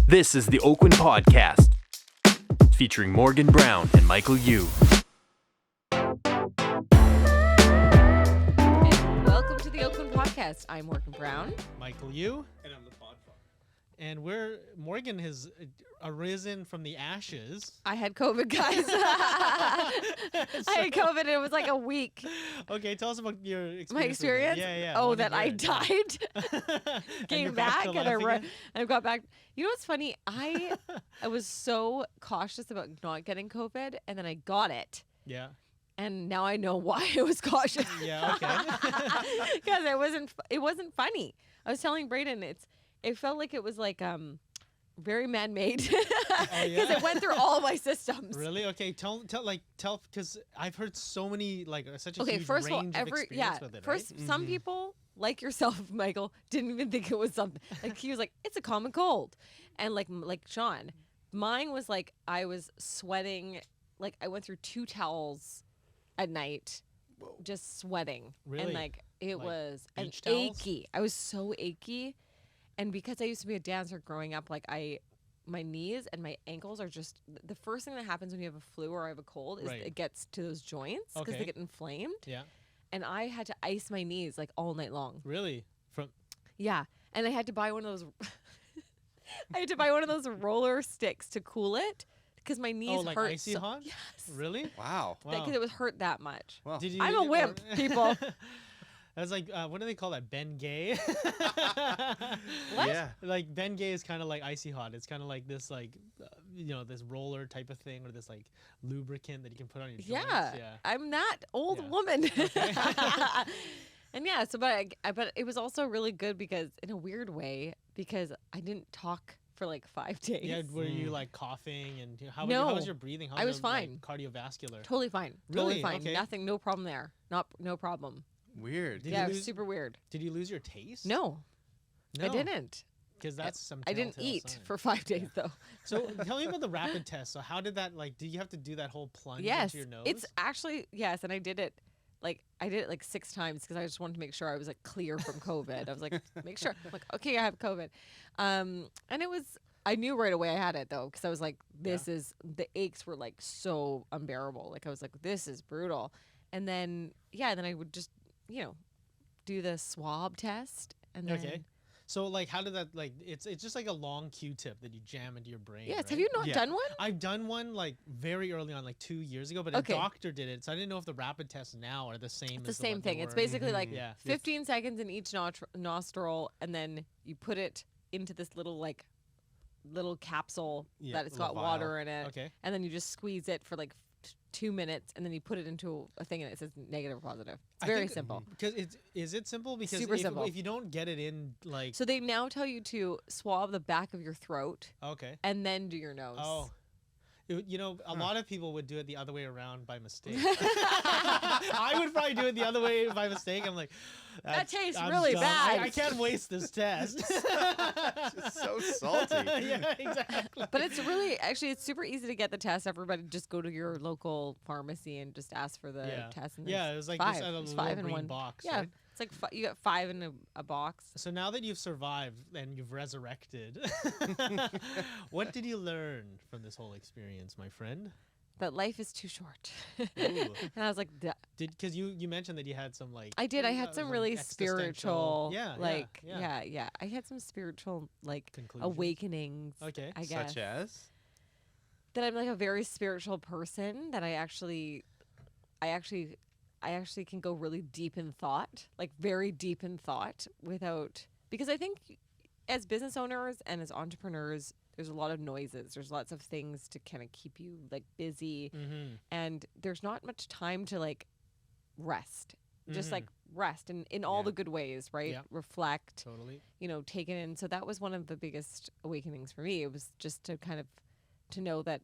This is the Oakwyn Podcast, featuring Morgan Brown and Michael Yu. And welcome to the Oakwyn Podcast. I'm Morgan Brown. Michael Yu. And I'm the Podfather. And Morgan has arisen from the ashes. I had COVID, guys. I had COVID and it was like a week. Okay, tell us about your experience. My experience? Yeah. Oh, that I died. Came back and I got back. You know what's funny? I was so cautious about not getting COVID and then I got it. Yeah. And now I know why I was cautious. Yeah, okay. Because it wasn't funny. I was telling Brayden it felt like it was like very man-made because it went through all my systems. Really? Okay, tell because I've heard so many such a Okay, huge first of all, range of experience with it. First, right? some people like yourself, Michael, didn't even think it was something. Like he was like, it's a common cold, and like Sean, mine was like I was sweating, like I went through 2 towels at night, just sweating, Really? and like it was beach towels? achy. I was so achy. And because I used to be a dancer growing up, like my knees and my ankles are just the first thing that happens when you have a flu or I have a cold is it gets to those joints because they get inflamed. Yeah. And I had to ice my knees like all night long. Really? Yeah. And I had to buy one of those. I had to buy one of those roller sticks to cool it because my knees like hurt. icy hot? Yes. Really? Wow. Because it was hurt that much. Well, Did you, I'm a wimp, people. That's like, what do they call that? Ben Gay? What? Yeah. Like Ben Gay is kind of like icy hot. It's kind of like this this roller type of thing or this like lubricant that you can put on your joints. Yeah. I'm that old woman. Okay. And yeah, so but it was also really good because in a weird way because I didn't talk for like 5 days. Yeah, were you like coughing and how was your breathing? How I was your, fine. Like, cardiovascular. Totally fine. Really? Totally fine. Okay. Nothing. No problem there. No problem. Weird. Did Yeah, you it was lose- super weird. Did you lose your taste? No, I didn't. Because that's some. I didn't telltale eat sign. for 5 days though. So tell me about the rapid test. So how did that did you have to do that whole plunge Yes, into your nose? it's actually yes, and I did it like 6 times because I just wanted to make sure I was like clear from COVID. I was like, make sure. I'm like, okay, I have COVID, and it was. I knew right away I had it though because I was like, this is the aches were like so unbearable. Like I was like, this is brutal, and then then I would just do the swab test and then. Okay. So like how did that it's just like a long Q-tip that you jam into your brain. Yes, right? have you not done one? I've done one like very early on, like 2 years ago, but a doctor did it, so I didn't know if the rapid tests now are the same. It's as the same what they thing. It's were. basically like Yeah. 15 seconds in each nostril, and then you put it into this little capsule that it's got little water vial. in it, Okay. and then you just squeeze it for like 2 minutes, and then you put it into a thing, and it says negative or positive. It's very simple. Because is it simple? Because Super simple. if you don't get it in like So they now tell you to swab the back of your throat okay. and then do your nose. Oh. A lot of people would do it the other way around by mistake. I would probably do it the other way by mistake. I'm like, That tastes I'm really done. bad. I can't waste this test. Just so salty. Yeah, exactly. But it's it's super easy to get the test. Everybody just go to your local pharmacy and just ask for the test. And Yeah, it was like 5. this at a It's little 5 in green one box. Yeah, Right? it's like you got 5 in a box. So now that you've survived and you've resurrected, what did you learn from this whole experience, my friend? That life is too short. Ooh. And I was like, Because you mentioned that you had some I did. I had some really spiritual, yeah. I had some spiritual Conclusions? awakenings. Okay. I guess Such as? that I'm like a very spiritual person. That I actually can go really deep in thought, like very deep in thought, because I think as business owners and as entrepreneurs, there's a lot of noises. There's lots of things to kind of keep you like busy, and there's not much time to like rest. Just like rest in all the good ways, right? Yeah. Reflect, Totally. take it in. So that was one of the biggest awakenings for me. It was just to kind of to know that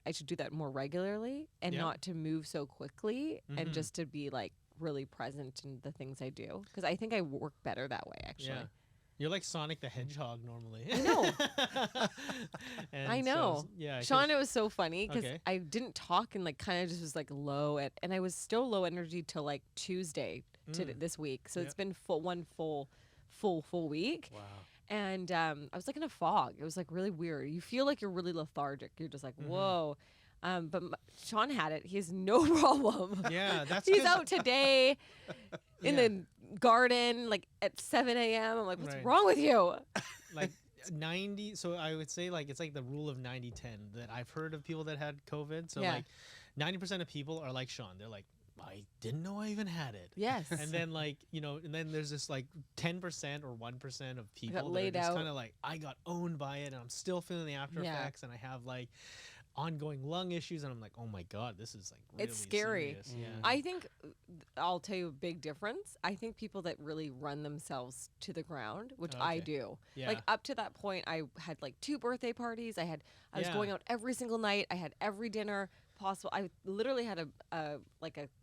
I should do that more regularly and not to move so quickly and just to be like really present in the things I do, because I think I work better that way actually. Yeah. You're like Sonic the Hedgehog normally. I know. And I know. yeah. Sean, it was so funny because Okay. I didn't talk and like kind of just was like low and I was still low energy till like Tuesday to this week. So it's been one full week. Wow. And I was like in a fog. It was like really weird. You feel like you're really lethargic. You're just like, whoa. But Sean had it. He has no problem. Yeah, that's He's 'cause- out today in Yeah. the garden, like at 7 a.m. I'm like, what's Right. wrong with you? like 90. So I would say like it's like the rule of 90-10 that I've heard of people that had COVID. So Yeah. like 90% of people are like Sean. They're like, I didn't know I even had it. Yes. And then like, and then there's this like 10% or 1% of people that are laid just out. kind of like, I got owned by it and I'm still feeling the after Yeah. effects and I have like ongoing lung issues and I'm like, oh my God, this is like really It's scary. serious. Yeah. I think I'll tell you a big difference. I think people that really run themselves to the ground, which I Okay. do. Yeah. Like up to that point, I had like 2 birthday parties. I was Yeah. going out every single night. I had every dinner possible. I literally had a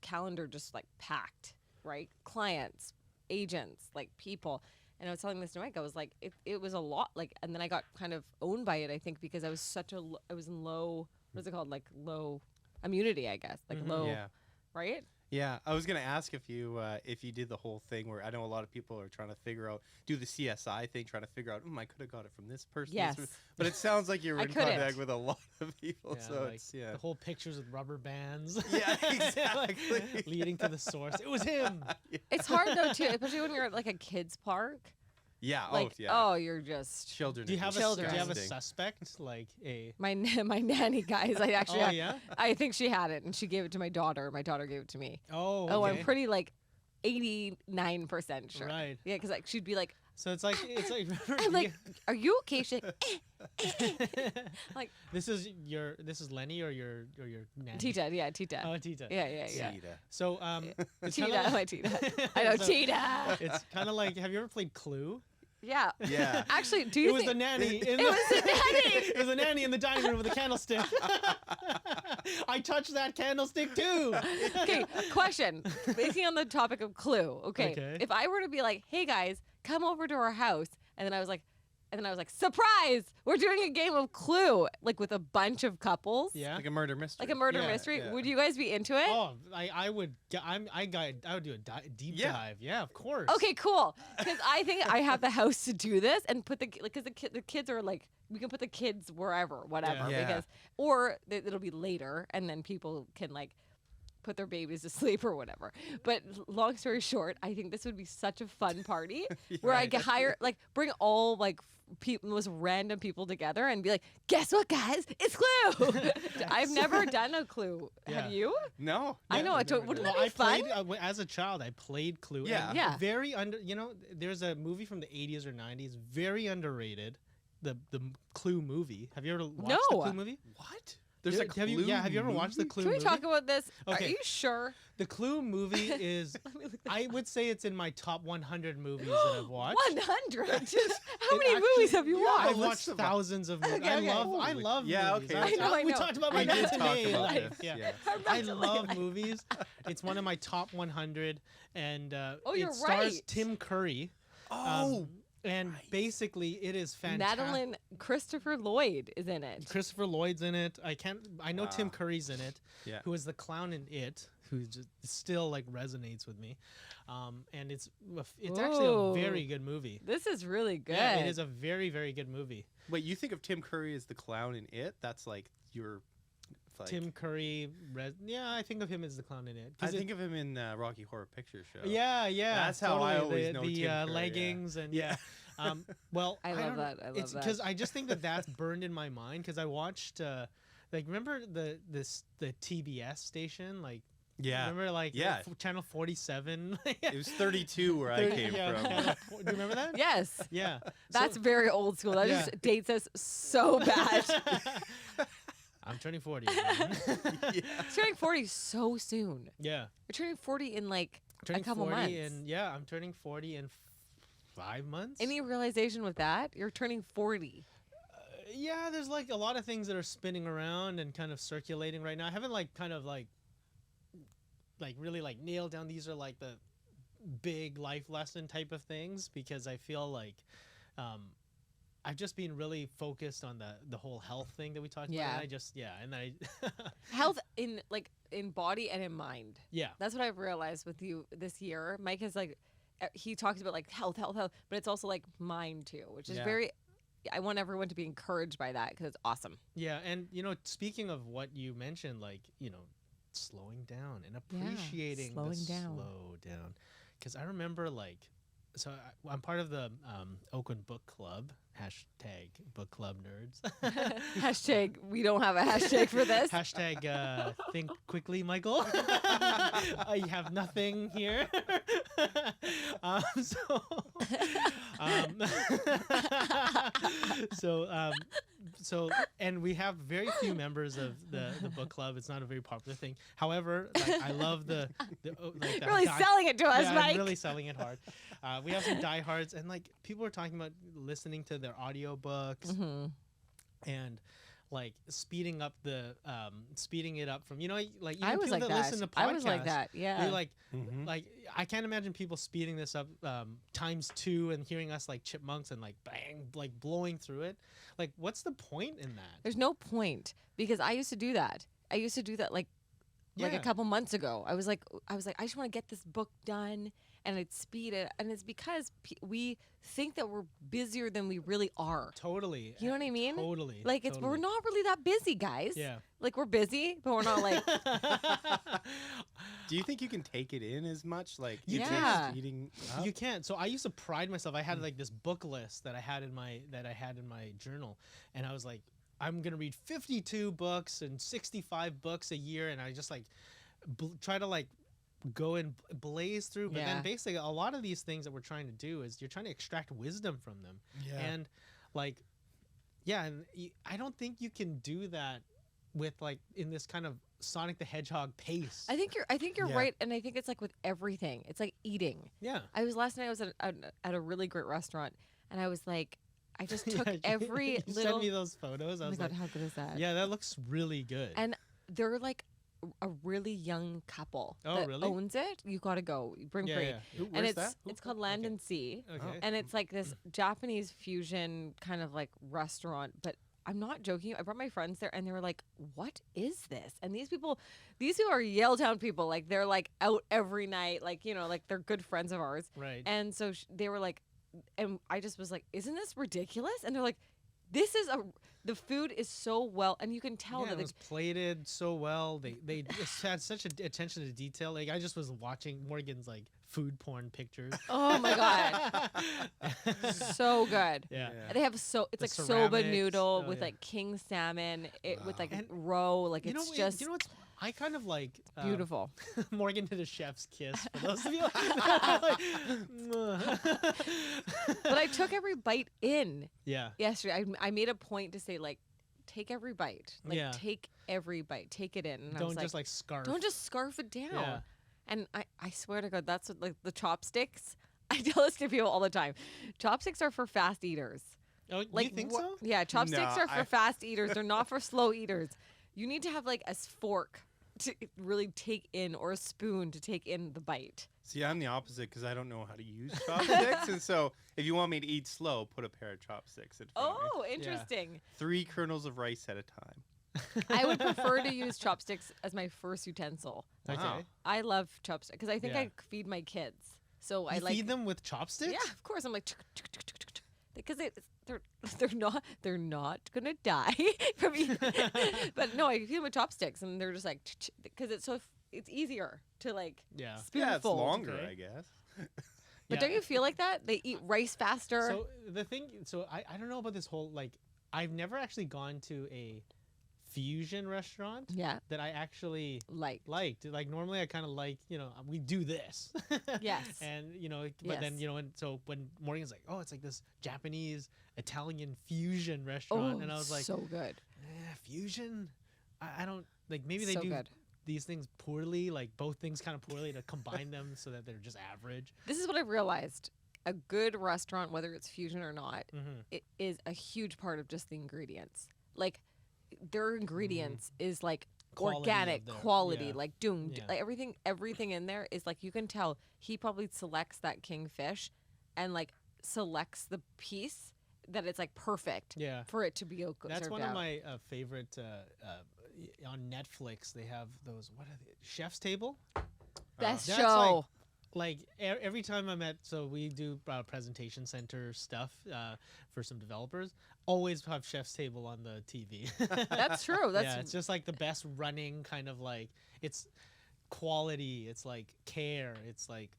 calendar just like packed, right? Clients, agents, like people. And I was telling this to Mike, I was like, it was a lot. Like, and then I got kind of owned by it, I think, because I was I was in low, what's it called? Like low immunity, I guess. Like low, Yeah. right? Yeah, I was gonna ask if you did the whole thing where I know a lot of people are trying to figure out, do the CSI thing, trying to figure out, I could have got it from this person. this Yes. per-" But it sounds like you were I in couldn't. contact with a lot of people, Yeah, so like it's yeah. the whole pictures with rubber bands. Yeah, Like, exactly. leading to the source. It was him. It's hard though too, especially when you're at like a kid's park. Yeah. Like, oh yeah. you're just Children. Do you are have Children. do you have a disgusting. suspect like a? my nanny, guys. I actually, Oh yeah. I think she had it, and she gave it to my daughter. My daughter gave it to me. Oh. Oh, I'm okay. pretty like 89% sure. Right. Yeah, because like she'd be like, So it's like I'm like, are you okay? She's like, this is Lenny or your nanny? Tita, yeah, Tita. Oh, Tita. Yeah. Cheetah. So it's Tita, kinda my Tita. I know, So- Tita. It's kind of like, have you ever played Clue? Yeah. Yeah. Actually, do It you was think the nanny. it was the nanny? It was the nanny in the dining room with a candlestick. I touched that candlestick too. Okay, question. Speaking on the topic of Clue. Okay. Okay. If I were to be like, hey guys, come over to our house, and then I was like, surprise! We're doing a game of Clue, like with a bunch of couples. Yeah. Like a murder mystery. Like a murder Yeah, mystery. yeah. Would you guys be into it? Oh, I would. I would do a deep Yeah. dive. Yeah, of course. Okay, cool. Because I think I have the house to do this and put because the kids are like, we can put the kids wherever, whatever. Yeah. Because or it'll be later, and then people can like put their babies to sleep or whatever. But long story short, I think this would be such a fun party where I could hire bring all like most random people together and be like, guess what, guys? It's Clue. I've never done a Clue. Yeah. Have you? No. I know. never Wouldn't did. that be I fun? played as a child. I played Clue. Yeah. and Yeah. Very there's a movie from the 80s or 90s, very underrated. The Clue movie. Have you ever watched the No. Clue movie? What? There's a have you ever watched the movie? Clue Can we movie? talk about this? Are Okay. you sure? The Clue movie is. Let me look this I would say it's in my top 100 movies that I've watched. 100. How It many movies have you yeah, watched? I've let's watched about- thousands of movies. Okay, I okay. love Yeah, movies. okay. I know, We I know. talked about my We did matinee talk about life. this, Yeah. yeah. I Matinee love life. movies. It's one of my top 100, and Oh, it you're stars right. Tim Curry. Oh. And Right. basically, it is fantastic. Madeline Christopher Lloyd is in it. Christopher Lloyd's in it. I know Tim Wow. Curry's in it. Yeah. Who is the clown in It? Who just still like resonates with me. And it's actually a Ooh. very good movie. This is really good. Yeah, it is a very very good movie. Wait, you think of Tim Curry as the clown in It? That's like your. Like, Tim Curry. Yeah, I think of him as the clown in it. I 'Cause it- think of him in Rocky Horror Picture Show. Yeah, yeah. That's how I totally. always the, know the Tim Curry, yeah. leggings and Yeah. well, I love don't- that. I love it's that. because I just think that that's burned in my mind because I watched remember the TBS station Yeah. remember Yeah. channel 47 It was 32 where I came yeah, from. channel do you remember that? Yes. Yeah. That's So- very old school. That Yeah. just dates us so bad. I'm turning 40. again. Yeah. Turning 40 so soon. Yeah. You're turning 40 in like Turning a couple 40 months. and yeah, I'm turning 40 in 5 months. Any realization with that? You're turning 40. Yeah, there's like a lot of things that are spinning around and kind of circulating right now. I haven't really nailed down these are like the big life lesson type of things because I feel like I've just been really focused on the whole health thing that we talked Yeah. about. And I Health in body and in mind. yeah. That's what I've realized with you this year. Mike has he talks about like health, but it's also like mind too, which is Yeah. very. I want everyone to be encouraged by that because it's awesome. Yeah, and speaking of what you mentioned, like slowing down and appreciating slowing the down. slow down, because I remember so I'm part of the Oakwyn Book Club, hashtag Book Club Nerds. Hashtag we don't have a hashtag for this. Hashtag think quickly, Michael. I have nothing here. So and we have very few members of the book club. It's not a very popular thing. However, I love the Really selling it to us, yeah, Mike. I'm really selling it hard. We have some diehards, and people are talking about listening to their audiobooks Mm-hmm. and speeding it up from even I was people like that that. listen to podcasts. I was like that. Yeah. They Mhm. I can't imagine people speeding this up times 2 and hearing us like chipmunks and bang blowing through it. What's the point in that? There's no point because I used to do that. Like a Yeah. couple months ago. I was like, I just want to get this book done, and I'd speed it, and it's because we think that we're busier than we really are. Totally. You know what I mean? Totally. We're totally. not really that busy, guys. Yeah. Like we're busy, but we're not like. Do you think you can take it in as much? Like, You if can. you're speeding up? You can't. So I used to pride myself. I had this book list that I had in my journal, and I was like, I'm gonna read 52 books and 65 books a year, and I just try to go and blaze through. But Yeah. then basically, a lot of these things that we're trying to do is you're trying to extract wisdom from them, Yeah. and I don't think you can do that with in this kind of Sonic the Hedgehog pace. I think you're Yeah. right, and I think it's like with everything. It's like eating. Yeah. Last night I was at a really great restaurant, and I was like, I just took Yeah, every you little. sent me those photos. I Oh my was god, like, how good is that? yeah, that looks really good. And they're like a really young couple Oh, that really? owns it. You gotta go. Bring yeah, Bree. yeah. Who- And where's it's that? it's called Land Okay. and Sea. Okay. And it's like this Japanese fusion kind of like restaurant, but I'm not joking. I brought my friends there, and they were like, "What is this?" And these people are Yaletown people. Like they're like out every night. Like they're good friends of ours. Right. And so they were like, and I just was like, "Isn't this ridiculous?" And they're like, the food is so well, and you can tell yeah, that it was plated so well. They just had such attention to detail. Like I just was watching Morgan's food porn pictures. oh my god, so good. Yeah. Yeah. They have it's The like soba ceramics. noodle Oh, with yeah. like king salmon, with like And roe, like You it's know, just you know what's I kind of like beautiful. Morgan did a chef's kiss for those of you. But I took every bite in yeah. yesterday. I made a point to say like, take every bite, like Yeah. take every bite, take it in. And I Don't was just like, scarf. don't just scarf it down. Yeah. And I swear to God, that's what, like the chopsticks. I tell this to people all the time. Chopsticks are for fast eaters. Oh, Like you think wha- so? Yeah, chopsticks No, are for fast eaters. They're not for slow eaters. You need to have like a fork to really take in, or a spoon to take in the bite. See, I'm the opposite because I don't know how to use chopsticks. And so if you want me to eat slow, put a pair of chopsticks in front of me. Oh, interesting. 3 kernels of rice at a time. I would prefer to use chopsticks as my first utensil. Okay. Wow. I love chopsticks because I think Yeah. I feed my kids. So I You like feed them with chopsticks? Yeah, of course. I'm like because they're not gonna die from eating. But no, I feed them with chopsticks, and they're just like because it's easier to like Yeah. spoonful. Yeah, it's longer, okay. I guess. But don't you feel like that they eat rice faster? So the thing, I don't know about this whole I've never actually gone to a fusion restaurant yeah, that I actually like liked. Like normally I kind of like, we do this. Yes. And but then Yes. and so when Morgan's like, oh, it's like this Japanese Italian fusion restaurant, and I was like, so good, fusion. I don't like. Maybe they so do good. these things poorly, like both things kind of poorly to combine them so that they're just average. This is what I've realized. A good restaurant, whether it's fusion or not, Mm-hmm. it is a huge part of just the ingredients. Like their ingredients is like Quality organic of their- quality, yeah. like doom, Yeah. like everything in there is like you can tell he probably selects that kingfish, and like selects the piece that it's like perfect Yeah. for it to be That's served one out. of my favorite. On Netflix, they have those. What are they? Chef's Table. Best That's show. like every time I'm at, so we do presentation center stuff for some developers. Always have Chef's Table on the TV. That's true. That's it's just like the best running kind of like, it's quality, it's like care, it's like,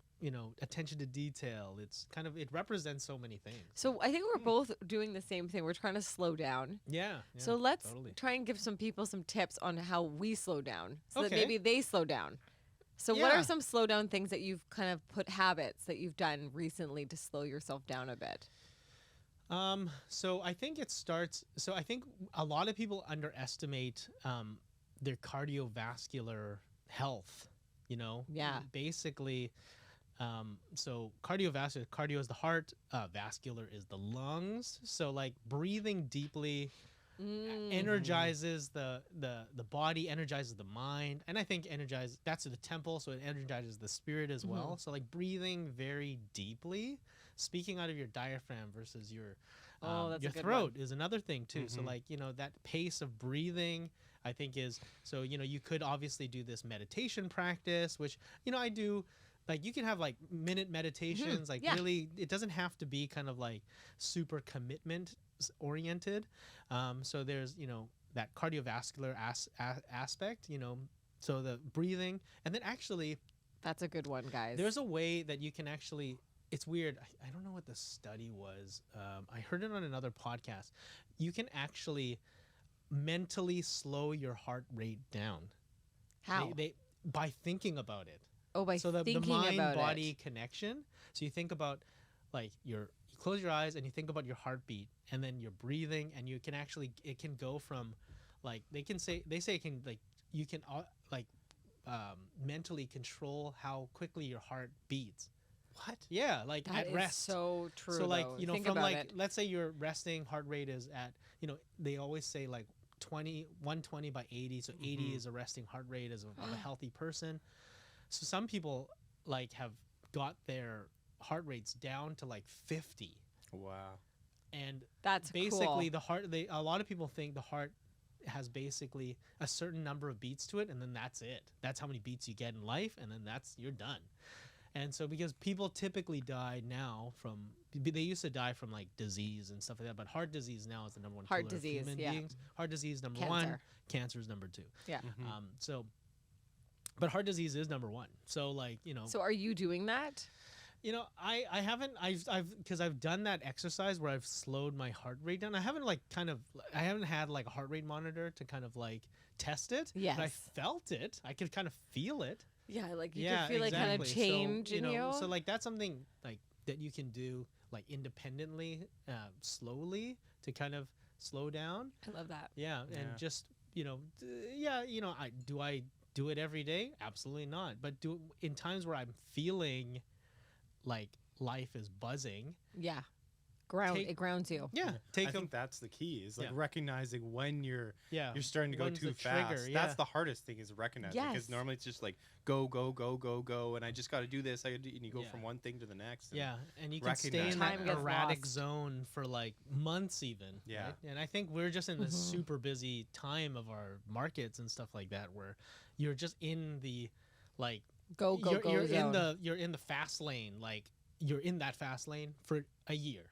attention to detail. It's kind of, it represents so many things. So I think we're both doing the same thing. We're trying to slow down. Yeah. So let's totally. try and give some people some tips on how we slow down so that Okay. maybe they slow down. So what Yeah. are some slow down things that you've kind of put habits that you've done recently to slow yourself down a bit? So I think it starts, so I think a lot of people underestimate their cardiovascular health, Yeah. Basically, so cardiovascular, cardio is the heart, vascular is the lungs. So like breathing deeply energizes the body, energizes the mind, and I think that's the temple, so it energizes the spirit as well. So like breathing very deeply, speaking out of your diaphragm versus your That's your a good throat is another thing too. So like that pace of breathing, I think is, so you could obviously do this meditation practice, which I do. Like you can have like minute meditations, like Yeah. really, it doesn't have to be kind of like super commitment oriented. So there's, that cardiovascular aspect, so the breathing. And then actually, That's a good one, guys. there's a way that you can actually, it's weird. I don't know what the study was. I heard it on another podcast. You can actually mentally slow your heart rate down. How? By thinking about it. By So the thinking mind about body it. connection. So you think about like you close your eyes and you think about your heartbeat and then you're breathing, and you can actually, it can go from like, they say it can, like, you can mentally control how quickly your heart beats. What? Yeah, like That at is rest. so true. So like, though. Think from about like, it. let's say your resting heart rate is at, they always say like 120 by 80. So 80 is a resting heart rate of a healthy person. So some people like have got their heart rates down to like 50. Wow. And And that's basically cool. the heart, a lot of people think the heart has basically a certain number of beats to it, and then that's it. That's how many beats you get in life, and then you're done. And so because people typically die now from, they used to die from like disease and stuff like that, but heart disease now is the number one Heart killer disease, of human yeah. beings. Heart disease number one, Cancer. cancer is number two. Yeah. But heart disease is number one. So like, So are you doing that? I haven't, because I've done that exercise where I've slowed my heart rate down. I haven't had like a heart rate monitor to kind of like test it. Yes. But I felt it. I could kind of feel it. Yeah, like you Yeah, can feel like kind of exactly. change So, in you. So like that's something like that you can do like independently, slowly to kind of slow down. I love that. Yeah, and Yeah. just I do it every day? Absolutely not. But in times where I'm feeling like life is buzzing. Yeah. Take- It grounds you. Yeah, I think that's the key, is like Yeah. recognizing when you're starting to go When's too the fast. trigger, yeah. That's the hardest thing, is recognizing, Yes. because normally it's just like go, and I just got to do this. And you go Yeah. from one thing to the next. And Yeah, and you can stay recognize in Time that gets erratic lost. zone for like months even. Yeah. Right? And I think we're just in this Mhm. super busy time of our markets and stuff like that, where you're just in the like Go you're zone. you're in the fast lane, like you're in that fast lane for a year.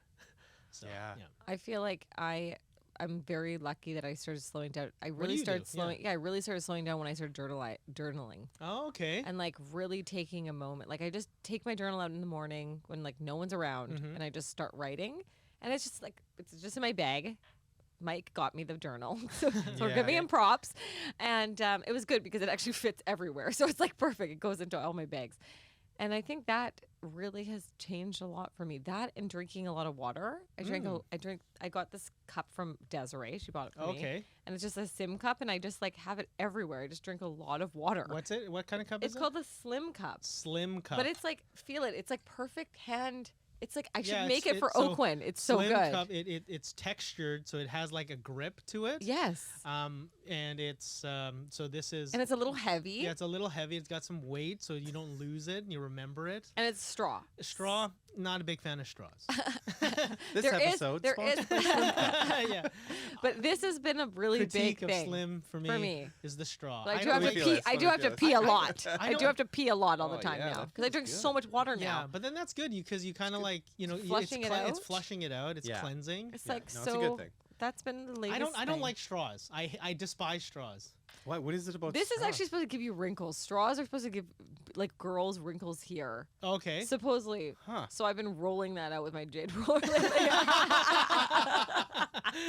So Yeah. I feel like I'm very lucky that I started slowing down. I do really you started do? slowing. Yeah, I really started slowing down when I started journaling Oh, okay. and like really taking a moment. Like I just take my journal out in the morning when like no one's around, Mhm. and I just start writing. And it's just like it's just in my bag. Mike got me the journal, so we're Yeah. giving him props, and it was good because it actually fits everywhere. So it's like perfect. It goes into all my bags, and I think that really has changed a lot for me. That and drinking a lot of water. I got this cup from Desiree. She bought it for me, Okay. and it's just a Sim cup, and I just like have it everywhere. I just drink a lot of water. What's it? What kind of cup It's is called the Slim Cup, it? Slim cup. but it's like feel it. It's like perfect hand. It's like I should Yeah, make it's- it for so Oakwyn. It's so Slim good. cup. It's textured, so it has like a grip to it. Yes, And it's so this is and it's a little heavy. yeah, it's a little heavy. It's got some weight, so you don't lose it and you remember it. And it's straw. Straw, not a big fan of straws. This There is- episode there sponsored is- by Slim Cup. Yeah. But this has been a really critique big of thing Slim for me, is the straw. But I do don't have to like- feel pee. it. It's I do one have to of pee a those. lot. I I do don't- have to pee a lot all the Oh, time yeah, now that because I feels drink good. so much water Yeah, now. but then that's good because you kind of like Flushing it it's out? flushing it out. It's Yeah. cleansing. It's Yeah, like no, so. it's a good thing. That's been the latest. I don't thing. like straws. I despise straws. What is it about? This is straws? actually supposed to give you wrinkles. Straws are supposed to give like girls wrinkles here, Okay. supposedly. Huh. So I've been rolling that out with my jade roller lately. I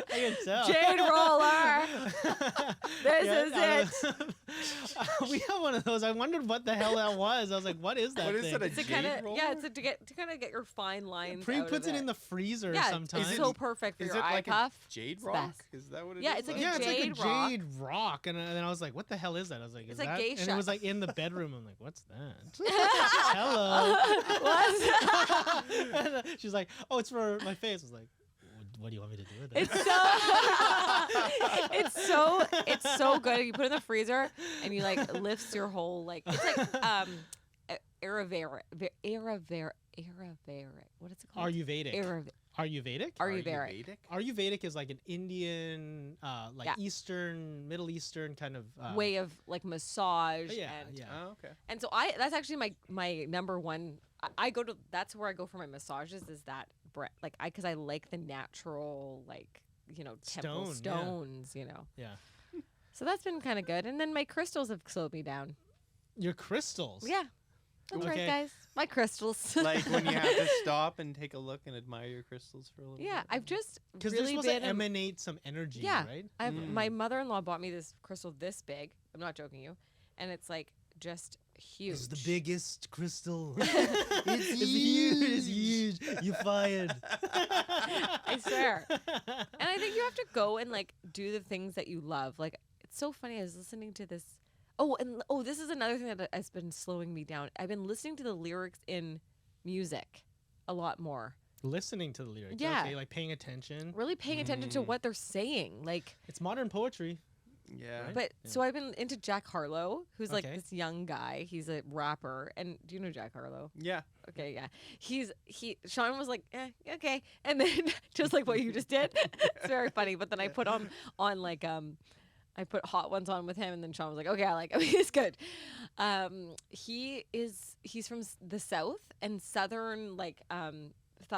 can tell. Jade roller. This is it. We have one of those. I wondered what the hell that was. I was like, what is that What is thing? it, a to jade kind of roller? yeah, it's to kind of get your fine lines. Pre out puts of it in the freezer yeah, sometimes. it's so perfect for Is your it eye like puff. a jade It's rock? best. Is that what it is? Yeah, it's like a yeah, it's like a jade rock. jade rock, and then I was like, "What the hell is that?" I was like, It's "Is like that?" And geisha. it was like in the bedroom. I'm like, "What's that?" Hello. And, she's like, "Oh, it's for my face." I was like, "What do you want me to do with it?" It's so good. You put it in the freezer and you like lifts your whole like it's like Ayurvedic. What is it called? Ayurvedic. Ayurvedic. Ayurvedic. Ayurvedic is like an Indian, like Yeah. Eastern, Middle Eastern kind of Way of like massage Yeah, and yeah. Oh, okay. and so that's actually my number one. I go to that's where I go for my massages is that like because I like the natural like temple Stone, yeah. stones Yeah. So that's been kind of good, and then my crystals have slowed me down. Your crystals. Yeah, that's Okay. right, guys. My crystals. Like when you have to stop and take a look and admire your crystals for a little Yeah, bit. I've just Because really they're supposed been to emanate some energy, yeah. right? My mother-in-law bought me this crystal this big. I'm not joking you, and it's like just huge. It's the biggest crystal. It's huge. It's huge. You fired. I swear. And I think you have to go and like do the things that you love. Like it's so funny. I was listening to this. This is another thing that has been slowing me down. I've been listening to the lyrics in music a lot more. Listening to the lyrics. Yeah. Okay, like paying attention. Really paying attention to what they're saying. Like, It's modern poetry. Yeah. Right? but so I've been into Jack Harlow, who's like Okay. this young guy. He's a rapper. And do you know Jack Harlow? Yeah. Okay, yeah. Sean was like, okay. And then just like what you just did. It's very funny. But then I put on like I put Hot Ones on with him, and then Sean was like, okay, I like him. He's good. He's from the South and Southern like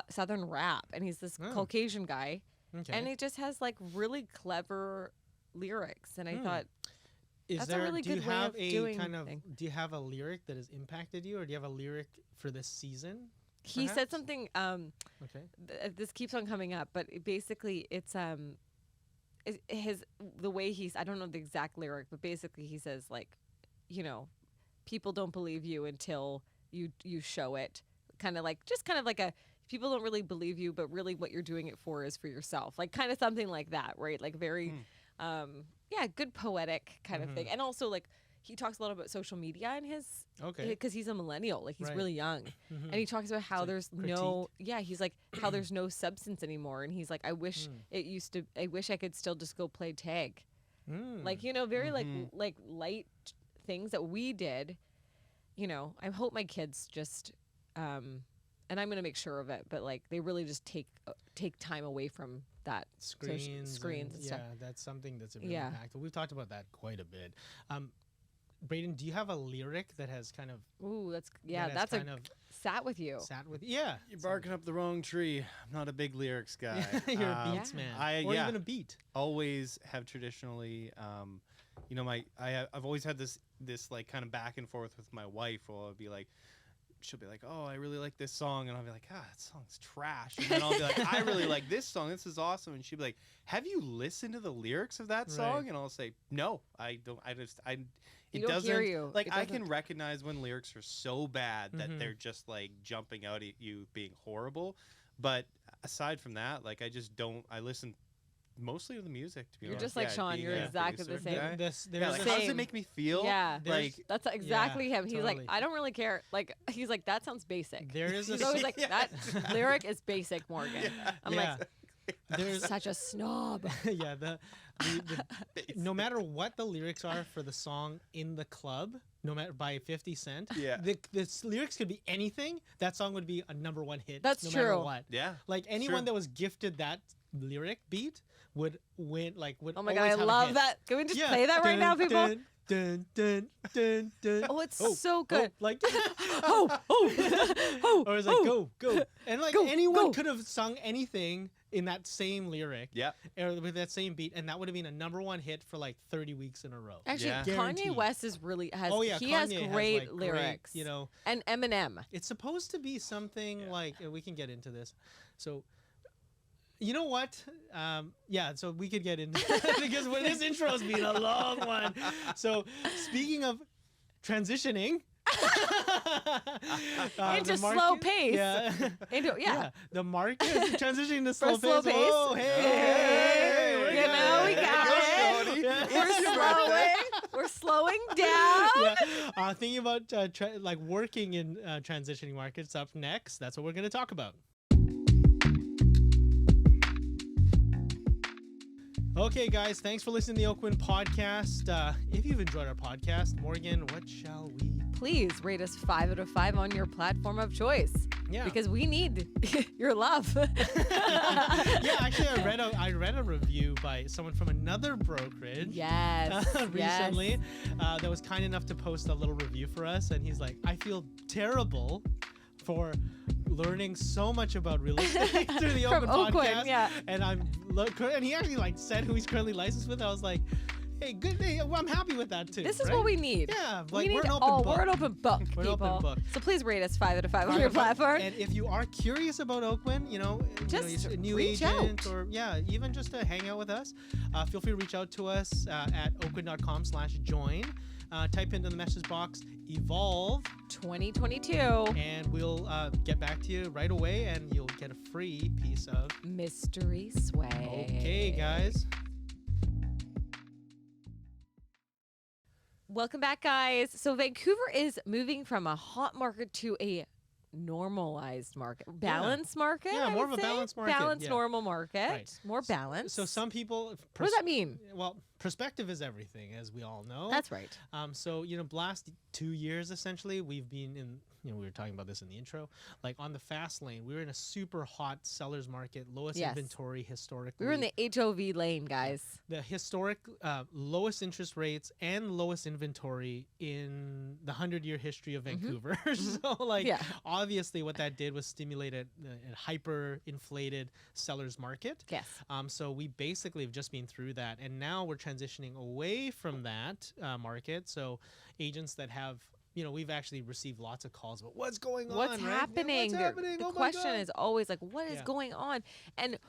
Southern rap, and he's this Oh. Caucasian guy, Okay. and he just has like really clever lyrics. And I thought Is that's a there, really do you good way have of a doing kind of thing. do you have a lyric that has impacted you, or do you have a lyric for this season? he said perhaps? something. Okay. This keeps on coming up, but basically it's the way I don't know the exact lyric, but basically he says like, people don't believe you until you show it. Kind of like a people don't really believe you, but really what you're doing it for is for yourself. Like kind of something like that, right? Like very good poetic kind of thing. And also like he talks a lot about social media in his Okay. because he's a millennial, like he's Right. really young, and he talks about how like there's he's like how there's no substance anymore, and he's like I wish I could still just go play tag, like very like light things that we did. I hope my kids just and I'm gonna make sure of it, but like they really just take time away from that Screens and stuff. Yeah, that's something that's really Yeah. impactful. We've talked about that quite a bit. Braden, do you have a lyric that has kind of Ooh, that that's has a kind of sat with you. sat with yeah? You're barking up the wrong tree. I'm not a big lyrics guy. You're a beats Yeah. man, or even a beat. Always have traditionally, I've always had this like kind of back and forth with my wife. Where I'll be like, she'll be like, "Oh, I really like this song," and I'll be like, "That song's trash." And then I'll be like, "I really like this song. This is awesome." And she'll be like, "Have you listened to the lyrics of that song?" Right. And I'll say, "No, I don't. It don't doesn't hear you. like It I can doesn't. recognize when lyrics are so bad that Mhm. they're just like jumping out at you being horrible. But aside from that, like I just don't. I listen mostly to the music. To be You're honest, just like Yeah, Sean, being you're a exactly the producer same. guy. There's Yeah, like, a- how does Same. it make me feel? Yeah, There's- Like that's exactly him. He's totally. like, I don't really care. Like he's like, that sounds basic. there is a He's always s- like, Yeah. that lyric is basic, Morgan. I'm yeah. like, There's such a snob. yeah, the no matter what the lyrics are for the song In the Club, no matter by 50 Cent, Yeah. the lyrics could be anything. That song would be a #1 hit. That's no matter true. what. Yeah. Like anyone true. that was gifted that lyric beat would win. Like would. Oh my god, always I have a love hit. that. Can we just Yeah. play that right now, Dun, people? Dun, dun, dun, dun, dun. Oh, it's so good. Like Oh, oh, or it's like oh. go, and like Go, anyone go. could have sung anything in that same lyric, Yeah. or with that same beat, and that would have been a #1 hit for like 30 weeks in a row. Actually, Yeah. Kanye Guaranteed. West is really has. Oh yeah, he Kanye has has, great like, lyrics. you know, and Eminem. it's supposed to be something Yeah. like we can get into this. So, you know what? Yeah, so we could get into because this intro's been a long one. So, speaking of transitioning Into the slow pace. Yeah. Yeah. The market transitioning to For slow slow pace. pace. Oh, hey, Hey, we're you good. know, we got Go, it. Shorty. Yeah. We're It's your slowing. birthday. We're slowing down. Yeah. Thinking about like working in transitioning markets up next. That's what we're going to talk about. Okay, guys, thanks for listening to the Oakwyn podcast. If you've enjoyed our podcast, Morgan, what shall we? Please rate us 5 out of 5 on your platform of choice. Yeah. Because we need your love. Yeah, actually, I read a review by someone from another brokerage. Yes. Recently, that was kind enough to post a little review for us, and he's like, I feel terrible for learning so much about real estate through the From Oakwyn Oakwyn, podcast. yeah. And and he actually like said who he's currently licensed with. I was like, hey, good. Hey, well, I'm happy with that too. This is right? what we need. Yeah, We like need we're an open book. We're an open book, We're an people. open book. So please rate us 5 out of 5 on your platform. And if you are curious about Oakwyn, Just you're a new reach agent, out. or even just to hang out with us, feel free to reach out to us at oakwyn.com/join. Type into the message box evolve, 2022 and we'll get back to you right away, and you'll get a free piece of. mystery sway. Okay, guys. Welcome back, guys. So Vancouver is moving from a hot market to a normalized market, balanced market. Yeah, I more would of a say. balanced market, Balanced, yeah. normal market. Right. More balanced. So some people. what does that mean? Well, perspective is everything, as we all know. That's right. So, last 2 years, essentially, we've been in, we were talking about this in the intro, like on the fast lane, we were in a super hot seller's market, lowest Yes. inventory historically. We were in the HOV lane, guys. The historic lowest interest rates and lowest inventory in the 100-year history of Vancouver. So, Yeah. obviously what that did was stimulate a hyper-inflated seller's market. Yes. So we basically have just been through that, and now we're transitioning away from that market. So agents that have, we've actually received lots of calls about what's going on, What's right? Yeah, happening? what's happening? The Oh my question God. is always like, what is Yeah. going on? And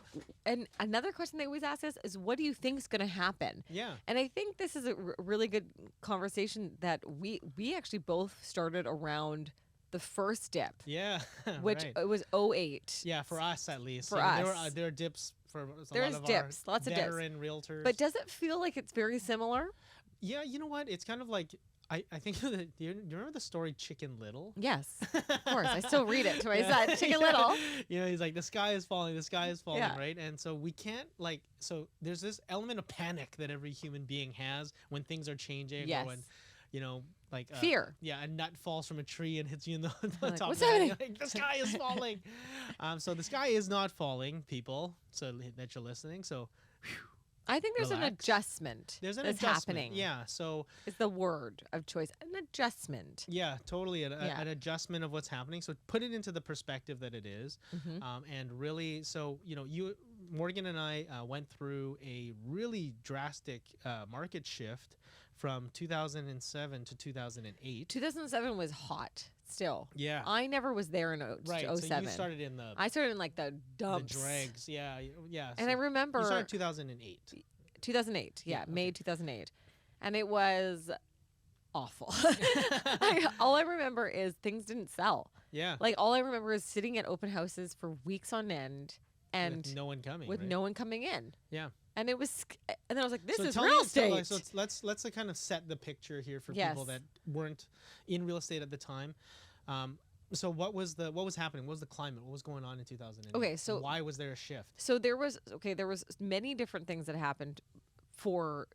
another question they always ask us is, what do you think is going to happen? Yeah. And I think this is a really good conversation that we actually both started around the first dip, Yeah. which right. it was 08. Yeah, for us at least. For There are dips for a There's lot of dips, our lots of dips. veteran realtors. But does it feel like it's very similar? yeah, you know what? It's kind of like, I think, do you remember the story Chicken Little? Yes, of course. I still read it to my Yeah. son, Chicken Little. He's like, the sky is falling, Yeah. right? And so we can't, so there's this element of panic that every human being has when things are changing, Yes. or when, Fear. Yeah, a nut falls from a tree and hits you in the Like, top what's of the head. happening? You're like, the sky is falling. So the sky is not falling, people, so that you're listening. So I think there's an Relax. adjustment there's an that's adjustment. happening. Yeah, so It's the word of choice. An adjustment. yeah, totally Yeah. an adjustment of what's happening. So put it into the perspective that it is. Mhm. And really, so Morgan and I went through a really drastic market shift from 2007 to 2008. 2007 was hot still. Yeah, I never was there in right. 07. So you started in the I started in like the dumps. dregs. Yeah. And I so remember you started 2008. 2008. Yeah, Yeah, May 2008. And it was awful. All I remember is things didn't sell. Yeah, Like all I remember is sitting at open houses for weeks on end and with no one coming. with right? no one coming in. Yeah. And it was, and then I was like, this So is tell real me- estate. so let's kind of set the picture here for Yes. people that weren't in real estate at the time. So what was happening? What was the climate? What was going on in 2008? Okay, so- why was there a shift? So there was many different things that happened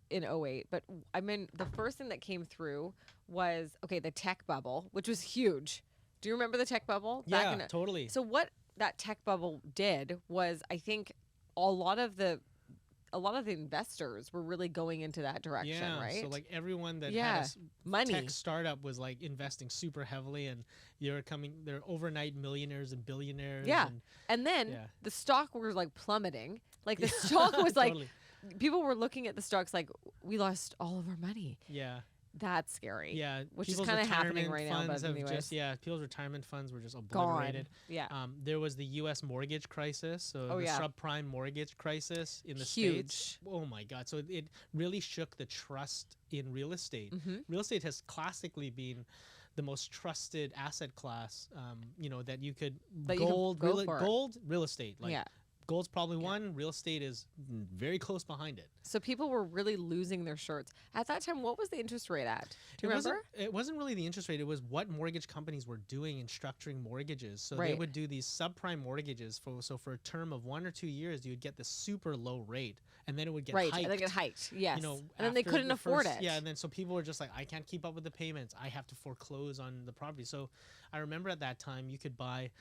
in 08, but I mean the first thing that came through was the tech bubble, which was huge. Do you remember the tech bubble? Yeah, totally. So what that tech bubble did was, I think a lot of the investors were really going into that direction, yeah, right? so like everyone that Yeah. had a Money. tech startup was like investing super heavily, and they're overnight millionaires and billionaires. Yeah. and, And then yeah. the stock was like plummeting. Like the stock was like, Totally. people were looking at the stocks like, we lost all of our money. Yeah. That's scary. Yeah, Which is people's kind of happening retirement right now. funds But have anyways, people's retirement funds were just gone. obliterated. Yeah. There was the U.S. mortgage crisis, so Oh, the yeah. subprime mortgage crisis in the Huge. States. Oh my God! So it really shook the trust in real estate. Mm-hmm. Real estate has classically been the most trusted asset class. That you could That you can go for it. gold, real estate. Like Yeah. gold's probably Yeah. one. Real estate is very close behind it. So people were really losing their shirts. At that time, what was the interest rate at? Do you remember? It wasn't really the interest rate. It was what mortgage companies were doing in structuring mortgages. So they Right. would do these subprime mortgages for a term of 1 or 2 years, you'd get the super low rate, and then it would get Right. hiked. And they get hiked. Yes. And and then they after couldn't the afford first- it. Yeah, and then so people were just like, I can't keep up with the payments. I have to foreclose on the property. So I remember at that time you could buy,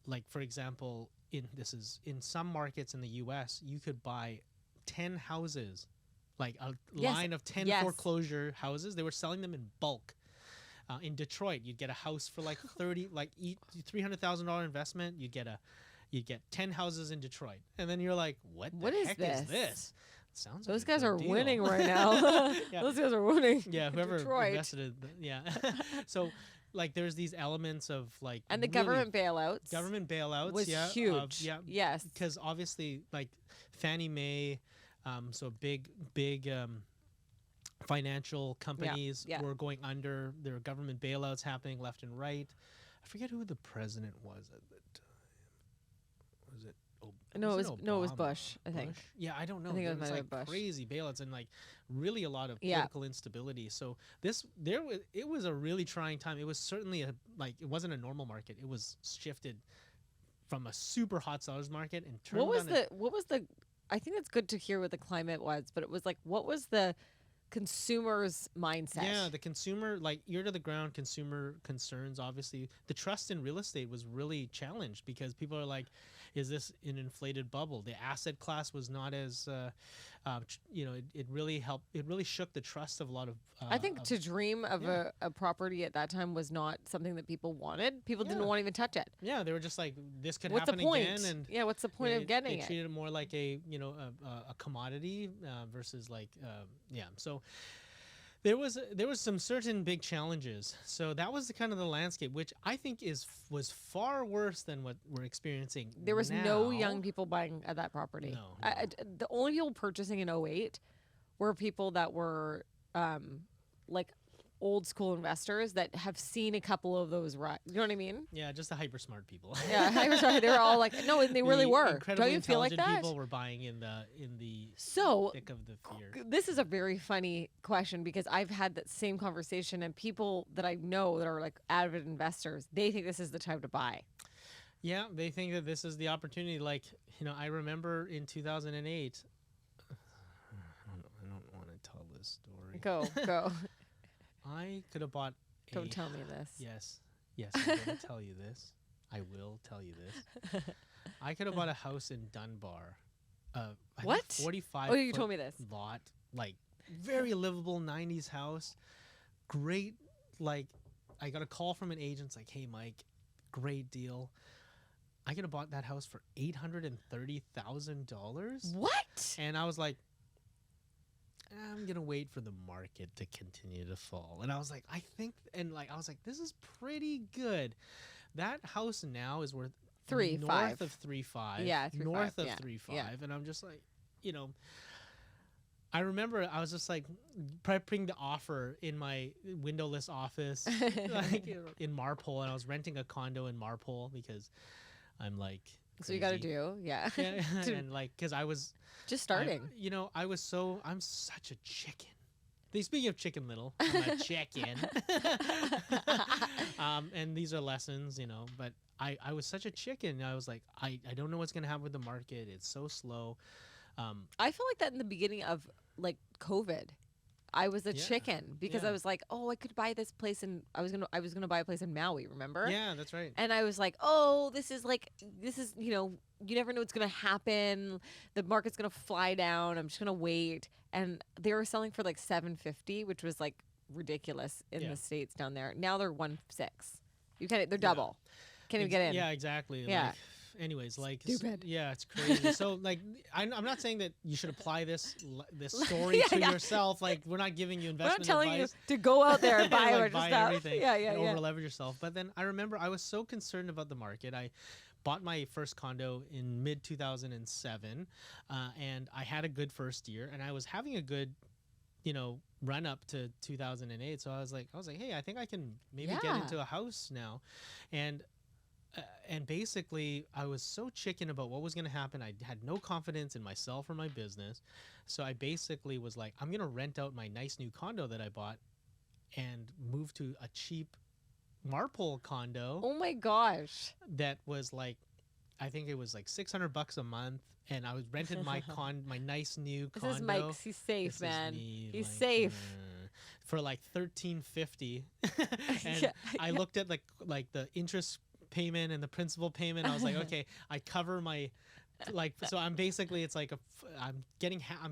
like for example, in some markets in the U.S. you could buy 10 houses, like a Yes, line of 10 yes. foreclosure houses. They were selling them in bulk. In Detroit, you'd get a house for like $300,000 investment. You'd get 10 houses in Detroit, and then you're like, what What the is heck this? is this? Sounds like Those a guys good are deal. winning right now. Yeah. Those guys are winning. Yeah, whoever Detroit. invested in yeah. So like there's these elements of like And the really government bailouts. government bailouts was yeah, huge. yeah, Yes. because obviously like Fannie Mae, so big financial companies yeah. were going under. There were government bailouts happening left and right. I forget who the president was at the time. Was it? No, it was Obama? Bush, I think. Bush? Yeah, I don't know. I think it There was was maybe like Bush. crazy bailouts and like really a lot of Yeah. political instability. So it was a really trying time. It was certainly it wasn't a normal market. It was shifted from a super hot sellers market and turned What on was the I think it's good to hear what the climate was, but it was like, what was the consumer's mindset? Yeah, the consumer, like ear to the ground consumer concerns. Obviously, the trust in real estate was really challenged because people are like, is this an inflated bubble? The asset class was not as, it really helped. It really shook the trust of a lot of. I think to dream of yeah. a property at that time was not something that people wanted. People didn't Yeah. want to even touch it. Yeah, they were just like, this could What's the happen point? again, and Yeah, what's the point of getting they it? treated it more like a commodity versus like So there was some certain big challenges. So that was the kind of the landscape, which I think was far worse than what we're experiencing. There was no now. young people buying at that property. No, The only people purchasing in '08 were people that were like old school investors that have seen a couple of those rides. You know what I mean? Yeah, just the hyper smart people. Yeah, I was sorry. They were all like, no, and they really The were. incredibly Don't you feel like intelligent that? People were buying in the So thick of the fear. this is a very funny question because I've had that same conversation, and people that I know that are like avid investors, they think this is the time to buy. Yeah, they think that this is the opportunity. Like, I remember in 2008. I don't want to tell this story. Go. I could have bought. Don't tell me this. Yes, I'm going to tell you this. I will tell you this. I could have bought a house in Dunbar. I think What? 45. Oh, you foot told me this. lot, like very livable 90s house. Great. Like, I got a call from an agent. It's like, hey, Mike, great deal. I could have bought that house for $830,000. What? And I was like, I'm gonna wait for the market to continue to fall. And I was like, this is pretty good. That house now is worth north 3.5. of 3.5. Yeah, 3.5, north of yeah, 3.5. yeah. And I'm just like, I remember I was just like prepping the offer in my windowless office, like in Marpole, and I was renting a condo in Marpole because I'm like. So you got to crazy. do, yeah. Yeah, To- and like, because I was. Just starting. I'm such a chicken. Speaking of Chicken Little, I'm a chicken. And these are lessons, but I was such a chicken. I was like, I don't know what's going to happen with the market. It's so slow. I felt like that in the beginning of like COVID. I was a Yeah, chicken because yeah. I was like, oh, I could buy this place, and I was gonna buy a place in Maui. Remember? Yeah, that's right. And I was like, oh, this is you never know what's gonna happen. The market's gonna fly down. I'm just gonna wait. And they were selling for like $750, which was like ridiculous in Yeah. the States down there. Now they're 1.6. They're double. Can't even get in. Yeah, exactly. Yeah. Like, anyways, like Stupid. yeah, it's crazy. So like, I'm not saying that you should apply this story Yeah, to yeah. yourself. Like, we're not giving you We're not investment telling advice. you to go out there and buy a like, bunch of buy stuff. everything Yeah, yeah, and yeah. over leverage yourself. But then I remember I was so concerned about the market. I bought my first condo in mid 2007, and I had a good first year, and I was having a good, run up to 2008. So I was like, hey, I think I can maybe get Yeah. into a house now, and basically I was so chicken about what was going to happen. I had no confidence in myself or my business. So I basically was like, I'm going to rent out my nice new condo that I bought and move to a cheap Marpole condo Oh my gosh. that was like, I think it was like $600 a month. And I was rented my my nice new This condo. is Mike's. He's safe, This is man. me, He's like, safe. for like $13.50. And Yeah, I looked at like the interest payment and the principal payment. I was like, okay, I cover my so I'm basically, it's like I'm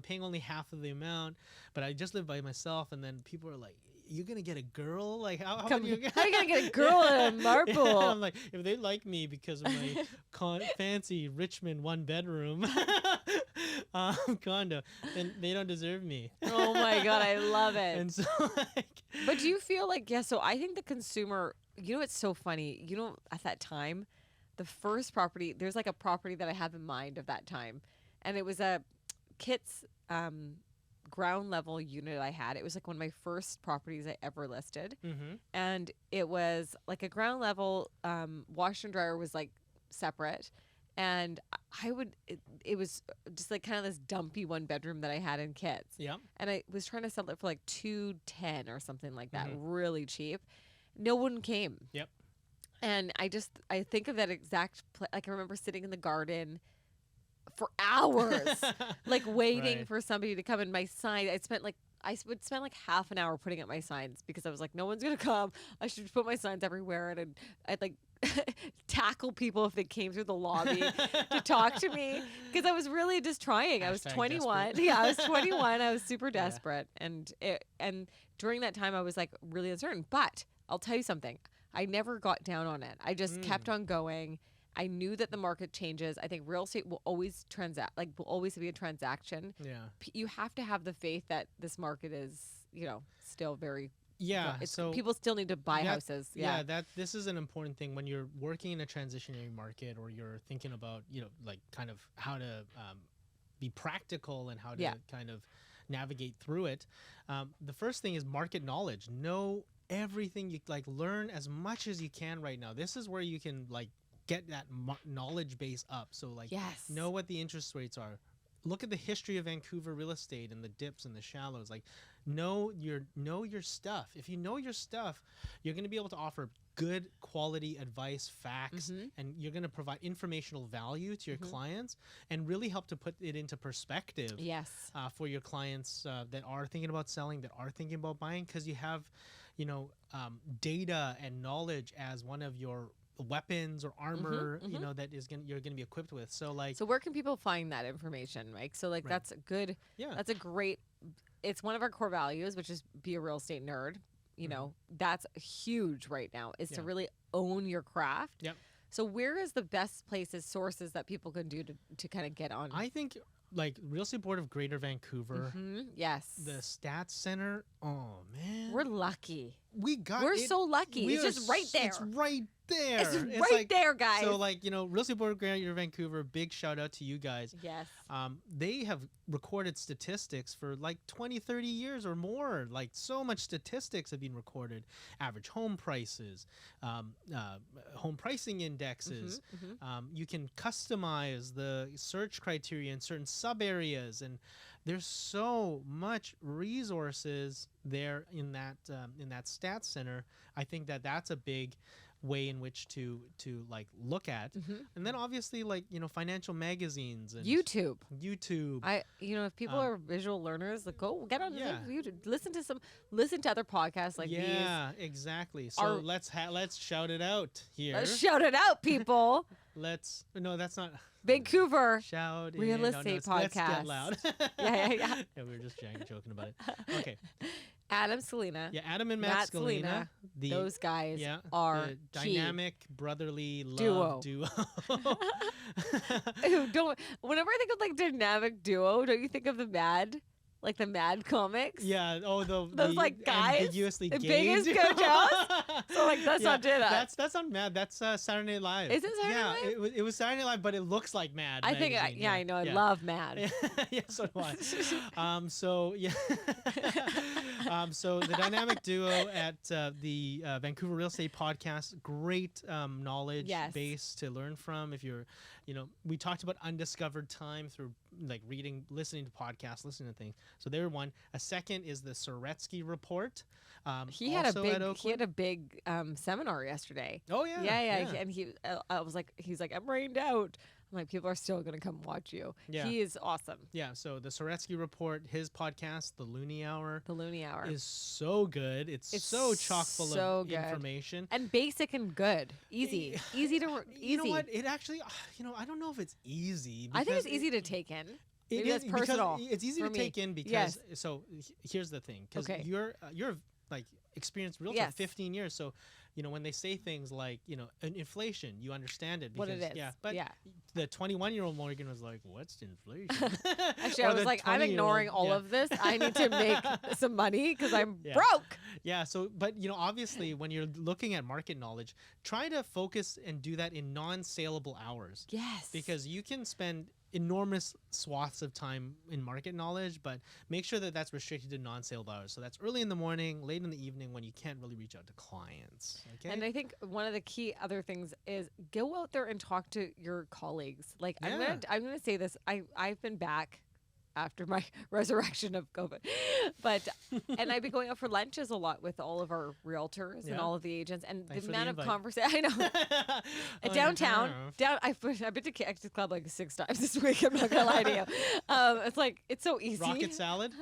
paying only half of the amount, but I just live by myself. And then people are like, you're gonna get a girl? Like how How are you are you gonna get a girl in a Marple? Yeah, I'm like, if they like me because of my fancy Richmond 1-bedroom condo, then they don't deserve me. Oh my god, I love it. And so like, But do you feel like, so I think the consumer, it's so funny. At that time, the first property, there's like a property that I have in mind of that time. And it was a Kit's ground level unit I had. It was like one of my first properties I ever listed. And it was like a ground level, washer and dryer was like separate. And it was just like kind of this dumpy 1-bedroom that I had in Kit's. yeah, And I was trying to sell it for like $210 or something like that, really cheap. No one came. Yep. And I think of that exact like I remember sitting in the garden for hours, like waiting Right. for somebody to come. And my sign, I would spend like half an hour putting up my signs because I was like, no one's gonna come. I should put my signs everywhere, and I'd like tackle people if they came through the lobby to talk to me because I was really just trying. I was Hashtag 21. desperate. Yeah, I was 21. I was super desperate, and during that time I was like really uncertain. But I'll tell you something. I never got down on it. I just kept on going. I knew that the market changes. I think real estate will always will always be a transaction. Yeah. You have to have the faith that this market is, still very. Yeah. So people still need to buy that- houses. Yeah. This is an important thing when you're working in a transitionary market, or you're thinking about, like kind of how to be practical and how to kind of navigate through it. The first thing is market knowledge. Know everything. You learn as much as you can right now. This is where you can get that knowledge base up. So Yes. know what the interest rates are. Look at the history of Vancouver real estate and the dips and the shallows. Know your stuff. If you know your stuff, you're going to be able to offer good quality advice, facts, and you're going to provide informational value to your clients and really help to put it into perspective. Yes. For your clients that are thinking about selling, that are thinking about buying, because you have, data and knowledge as one of your weapons or armor, that you're gonna be equipped with. So So where can people find that information, Mike? So Right. that's good. Yeah. That's a great. It's one of our core values, which is be a real estate nerd. That's huge right now. Is to Yeah. really own your craft. Yep. So where is the best sources that people can do to kind of get on? I think Real Estate Board of Greater Vancouver, Yes. the Stats Center. Oh man, We're lucky. we're So lucky. It's just right there. It's right there. It's right there, guys. So Real Estate Board of Greater Vancouver, big shout out to you guys. Yes. They have recorded statistics for 20, 30 years or more. So much statistics have been recorded. Average home prices, home pricing indexes. You can customize the search criteria in certain sub areas, and there's so much resources there in that stats center. I think that's a big way in which to like look at. And then obviously like, you know, financial magazines and YouTube. If people are visual learners, like go get on YouTube, listen to other podcasts like these. Yeah, exactly. So let's shout it out here. Let's shout it out, people. No, that's not Vancouver shout it. real estate podcast. Let's get loud. Yeah. Yeah, we were just joking about it. Okay. Adam Selena. Yeah, Adam and Matt Scalina. Those guys are the dynamic brotherly duo. love duo. Whenever I think of like dynamic duo, don't you think of the Mad? Like the Mad comics? Yeah. Oh, those like guys. Ambiguously gay. Biggest Gojos. So like let's not do that. That's not Mad. That's Saturday Night Live. Is it Saturday Night Live? It was Saturday Night Live, but it looks like Mad. I think. I know. I love Mad. Yeah, so do I. So the dynamic duo at the Vancouver Real Estate Podcast, great knowledge base to learn from. If you're, we talked about undiscovered time through like reading, listening to podcasts, listening to things. So they were one. A second is the Soretsky Report. He had a big seminar yesterday. Oh yeah. Yeah. And he's like, I'm rained out. I'm like, people are still going to come watch you. Yeah. He is awesome. Yeah, so the Soretsky Report, his podcast, The Looney Hour. The Looney Hour. Is so good. It's so chock full of information. And basic and good. Easy. Easy to... You know what? It actually... I don't know if it's easy. I think it's easy to take in. Maybe that's personal. It's easy to take in because... Yes. So here's the thing. Because you're like experienced realtor for 15 years. So... when they say things like, inflation, you understand it. Because, what it is. Yeah. But the 21-year-old Morgan was like, what's inflation? Actually, I was like, I'm ignoring all of this. I need to make some money because I'm broke. Yeah. So, but, obviously, when you're looking at market knowledge, try to focus and do that in non-saleable hours. Yes. Because you can spend enormous swaths of time in market knowledge, but make sure that that's restricted to non-saleable hours. So that's early in the morning, late in the evening when you can't really reach out to clients. Okay. And I think one of the key other things is go out there and talk to your colleagues. Like I'm gonna say this. I've been back after my resurrection of COVID, and I've been going out for lunches a lot with all of our realtors and all of the agents, and the amount of conversation I know downtown. I've been to Cactus Club like 6 times this week. I'm not gonna lie to you. It's so easy. Rocket salad?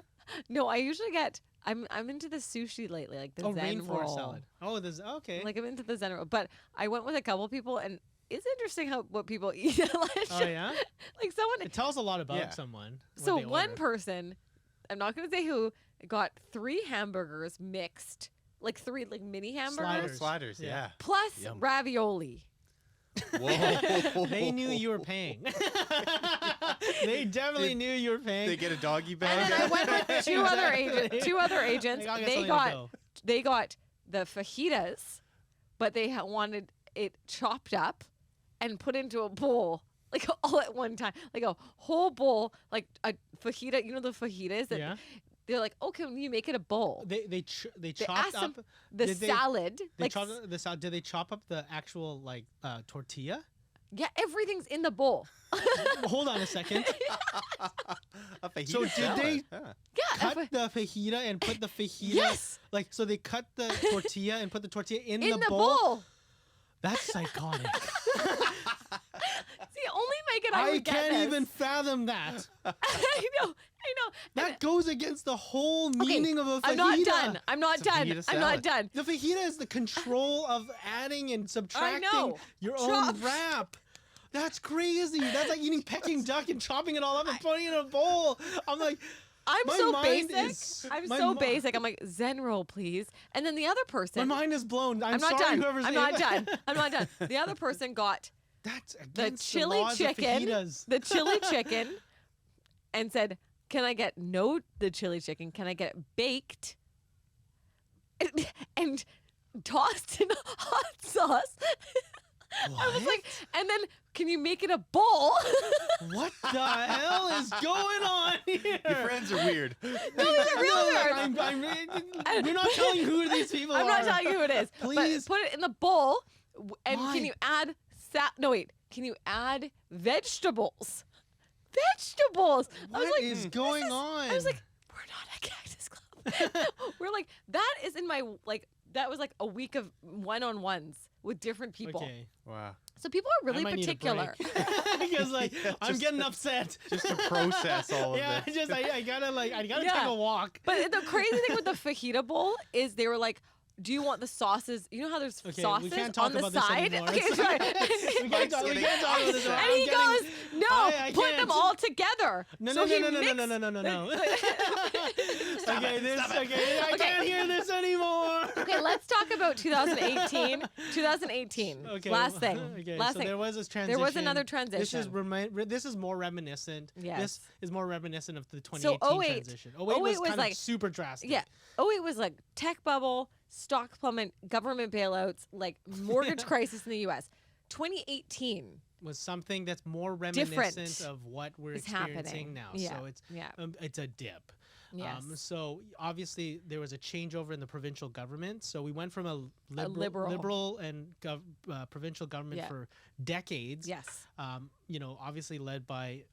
No, I usually get. I'm into the sushi lately, like the Zen rainforest roll. salad. Oh, okay. Like I'm into the Zen roll, but I went with a couple people, and it's interesting what people eat at lunch. Oh yeah. Like someone. It tells a lot about someone. So one person, I'm not going to say who, got 3 hamburgers mixed, like 3 like mini hamburgers. Sliders, yeah. Plus ravioli. Whoa. They knew you were paying. They definitely knew you were paying. They get a doggy bag. And then I went with 2 other agents. They got the fajitas, but they wanted it chopped up and put into a bowl, like all at one time, like a whole bowl, like a fajita. You know the fajitas that they're like, oh, can you make it a bowl? They chopped up the salad. They chopped the salad. Did they chop up the actual like tortilla? Yeah, everything's in the bowl. Hold on a second. A fajita so salad. Did they cut the fajita and put the fajita? Yes. Like so they cut the tortilla and put the tortilla in the bowl. That's psychotic. See, only Megan and I would get can't this. even fathom that. I know. That goes against the whole meaning of a fajita. I'm not done. The fajita is the control of adding and subtracting your own wrap. That's crazy. That's like eating Peking duck and chopping it all up and putting it in a bowl. I'm like... I'm so basic. I'm like, Zen roll, please. And then the other person... My mind is blown. I'm not sorry, done. whoever's I'm not done. I'm not done. The other person got the chili chicken, and said, can I get the chili chicken? Can I get it baked and tossed in hot sauce? What? I was like, and then can you make it a bowl? What the hell is going on here? Your friends are weird. No, these are real weird. We're not telling you who these people are. I'm not telling you who it is. Please. But put it in the bowl, and can you add can you add vegetables? Vegetables. What is going on? I was like, we're not at Cactus Club. We're like, that is in my, like, that was like a week of one-on-ones with different people. Okay. Wow. So people are I really might need a particular. break. Because like Yeah, I'm just- getting upset. Just to process all of Yeah, this. I gotta take Yeah. a walk. But the crazy thing with the fajita bowl is they were like, do you want the sauces? You know how there's Okay, sauces we can't talk on the about this side? anymore. Okay, It's sorry. we can't talk about this. And I'm he getting- goes, no, I put them can't. all together. No, So no, he no, no, no, mixed- no, no, no, no, no. Stop Okay, it, this. stop it. Okay, I Okay. can't hear this anymore. Okay, let's talk about 2018. 2018. Okay. Last thing. Okay, Last so thing. there was this transition. There was another This is transition. this is more reminiscent. Yes. This is more reminiscent of the So 2018 08 transition. 08 was 08 was kind like- of super drastic. Yeah. Oh, it was like tech bubble, stock plummet, government bailouts, like mortgage crisis in the U.S. 2018 Was something that's more reminiscent Different of what we're is experiencing happening. now. Yeah. So Yeah. it's a dip. Yes. So obviously there was a changeover in the provincial government. So we went from a liberal. liberal and provincial government Yeah. for decades. Yes. Obviously led by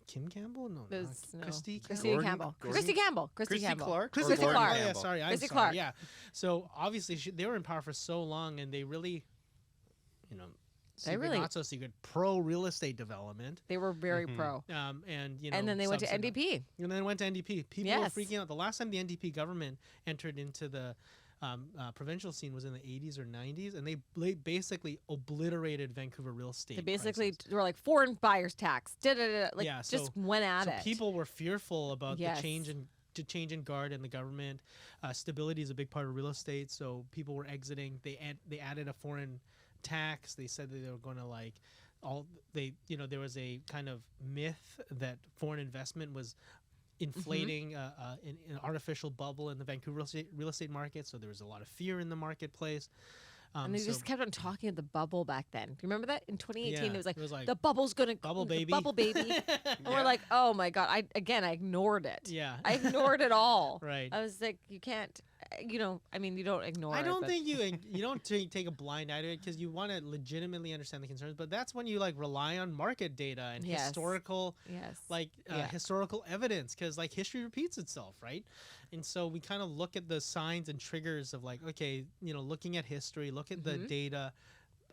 Kim Campbell, no, It was, no. Christy Christy Campbell? Campbell. Gordon- Christy Campbell. Christy Christy Campbell. Clark? Christy Or Gordon Clark. Oh, yeah, Campbell? sorry, I'm Christy sorry. Clark. Yeah. So obviously they were in power for so long, and they really, secret, really- not so secret, pro real estate development. They were very Mhm. pro. And And then they went to subsidized- NDP. And then went to NDP. People Yes. were freaking out. The last time the NDP government entered into the provincial scene was in the 80s or 90s, and they basically obliterated Vancouver real estate. They basically prices. were like foreign buyers tax. Like Yeah, just so- went at So it. people were fearful about Yes. the change in guard in the government. Stability is a big part of real estate, so people were exiting. They added a foreign tax. They said that they were going to there was a kind of myth that foreign investment was inflating an artificial bubble in the Vancouver real estate market. So there was a lot of fear in the marketplace. and they just kept on talking of the bubble back then. Do you remember that? In 2018, Yeah, it was like, it was like, the bubble's going to bubble the baby. Bubble baby. And we're like, oh my God. I ignored it. yeah. I ignored it all. Right. I was like, you can't, you don't ignore it. I don't but- think you don't take a blind eye to it because you want to legitimately understand the concerns. But that's when you rely on market data and Yes. historical Yes. historical evidence because history repeats itself, right? And so we kind of look at the signs and triggers of looking at history, look at the Mhm. data,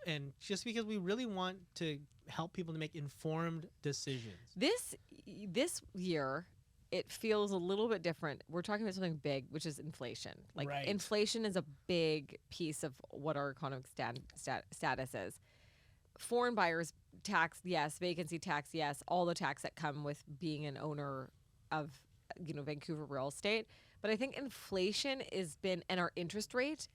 and just because we really want to help people to make informed decisions. This year, it feels a little bit different. We're talking about something big, which is inflation. Like Right. inflation is a big piece of what our economic status is. Foreign buyers tax, yes. Vacancy tax, yes. All the tax that come with being an owner of Vancouver real estate. But I think inflation and our interest rate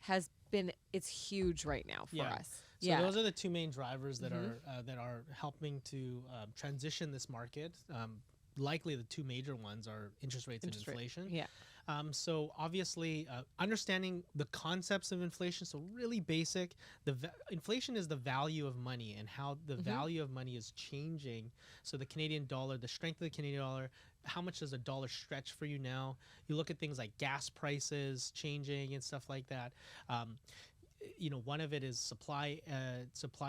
it's huge right now for Yeah. us. So those are the two main drivers that are helping to transition this market. Likely the two major ones are interest rates and inflation. Yeah. So obviously, understanding the concepts of inflation. So really basic. Inflation is the value of money and how the value of money is changing. So the Canadian dollar, the strength of the Canadian dollar. How much does a dollar stretch for you now? You look at things like gas prices changing and stuff like that. One of it is supply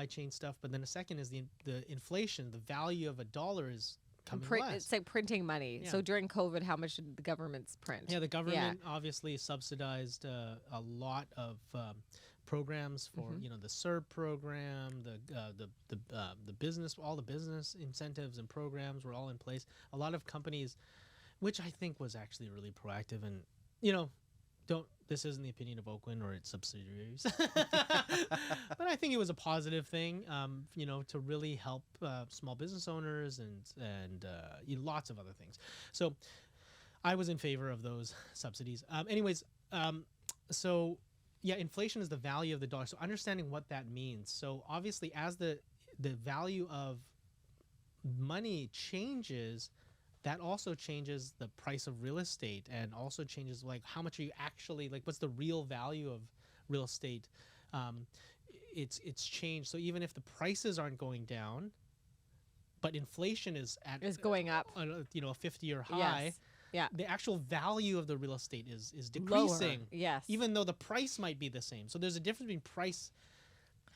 chain stuff, but then the second is the inflation. The value of a dollar is coming less. It's like printing money. Yeah. So during COVID, how much did the governments print? Yeah, the government obviously subsidized a lot of programs for the CERB program, the business, all the business incentives and programs were all in place. A lot of companies, which I think was actually really proactive, and this isn't the opinion of Oakwyn or its subsidiaries, but I think it was a positive thing, to really help small business owners and lots of other things. So I was in favor of those subsidies. Inflation is the value of the dollar. So understanding what that means. So obviously, as the value of money changes, that also changes the price of real estate and also changes how much are you actually what's the real value of real estate. It's changed. So even if the prices aren't going down, but inflation is going up. a 50-year high. Yes. Yeah. The actual value of the real estate is Lower. decreasing. Yes. Even though the price might be the same. So there's a difference between price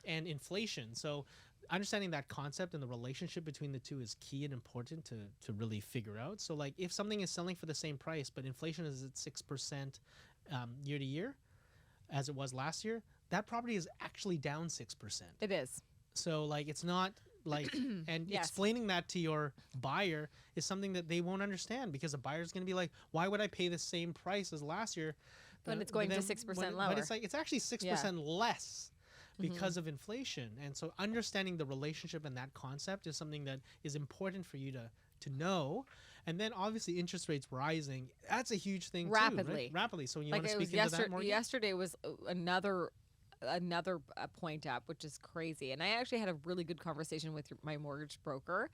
and inflation. So understanding that concept and the relationship between the two is key and important to really figure out. So if something is selling for the same price, but inflation is at 6% year to year, as it was last year, that property is actually down 6%. It is. So like it's not like and Yes. explaining that to your buyer is something that they won't understand, because the buyer's going to be like, why would I pay the same price as last year When it's going to then 6% when- lower. But it's like it's actually 6% less because of inflation. And so understanding the relationship and that concept is something that is important for you to know. And then obviously interest rates rising, that's a huge thing too, Rapidly. right? Rapidly. So when you Like want to it was speak into that more. yesterday was another point up, which is crazy. And I actually had a really good conversation with my mortgage broker,